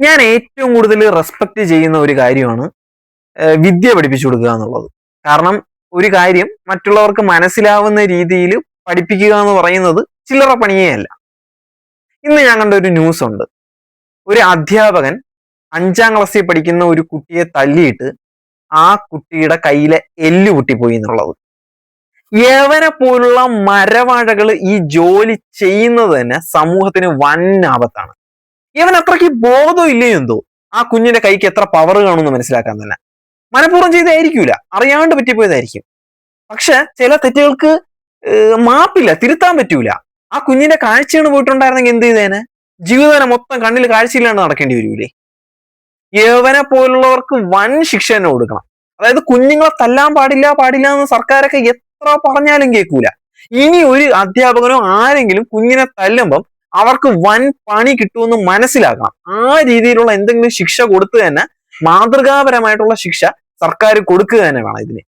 ഞാൻ ഏറ്റവും കൂടുതൽ റെസ്പെക്ട് ചെയ്യുന്ന ഒരു കാര്യമാണ് വിദ്യ പഠിപ്പിച്ചു കൊടുക്കുക എന്നുള്ളത്. കാരണം ഒരു കാര്യം മറ്റുള്ളവർക്ക് മനസ്സിലാവുന്ന രീതിയിൽ പഠിപ്പിക്കുക എന്ന് പറയുന്നത് ചില്ലറ പണിയേ അല്ല. ഇന്ന് ഞാൻ കണ്ട ഒരു ന്യൂസ് ഉണ്ട്. ഒരു അധ്യാപകൻ 5ാം ക്ലാസ്സിൽ പഠിക്കുന്ന ഒരു കുട്ടിയെ തല്ലിയിട്ട് ആ കുട്ടിയുടെ കയ്യിലെ എല്ല് പൊട്ടിപ്പോയി എന്നുള്ളത്. യവനെ പോലുള്ള മരവാഴകൾ ഈ ജോലി ചെയ്യുന്നത് തന്നെ സമൂഹത്തിന് വൻ ആപത്താണ്. ഇവൻ അത്രയ്ക്ക് ബോധം ഇല്ലേ എന്തോ ആ കുഞ്ഞിന്റെ കൈക്ക് എത്ര പവർ കാണുമെന്ന് മനസ്സിലാക്കാൻ തന്നെ. മനഃപൂർവ്വം ചെയ്തായിരിക്കൂല, അറിയാണ്ട് പറ്റിപ്പോയതായിരിക്കും. പക്ഷെ ചില തെറ്റുകൾക്ക് മാപ്പില്ല, തിരുത്താൻ പറ്റൂല. ആ കുഞ്ഞിന്റെ കാഴ്ചയാണ് പോയിട്ടുണ്ടായിരുന്നെങ്കിൽ എന്ത് ചെയ്തേനെ? ജീവിതം മൊത്തം കണ്ണിൽ കാഴ്ചയില്ലാണ്ട് നടക്കേണ്ടി വരൂലേ? യവനെ പോലുള്ളവർക്ക് വൻ ശിക്ഷ തന്നെ കൊടുക്കണം. അതായത് കുഞ്ഞുങ്ങളെ തല്ലാൻ പാടില്ല പാടില്ല എന്ന് സർക്കാരൊക്കെ എത്ര പറഞ്ഞാലും കേൾക്കൂല. ഇനി ഒരു അധ്യാപകനോ ആരെങ്കിലും കുഞ്ഞിനെ തല്ലുമ്പം അവർക്ക് വൻ പണി കിട്ടുമെന്ന് മനസ്സിലാക്കണം. ആ രീതിയിലുള്ള എന്തെങ്കിലും ശിക്ഷ കൊടുത്തു തന്നെ, മാതൃകാപരമായിട്ടുള്ള ശിക്ഷ സർക്കാർ കൊടുക്കുക തന്നെ വേണം ഇതിന്.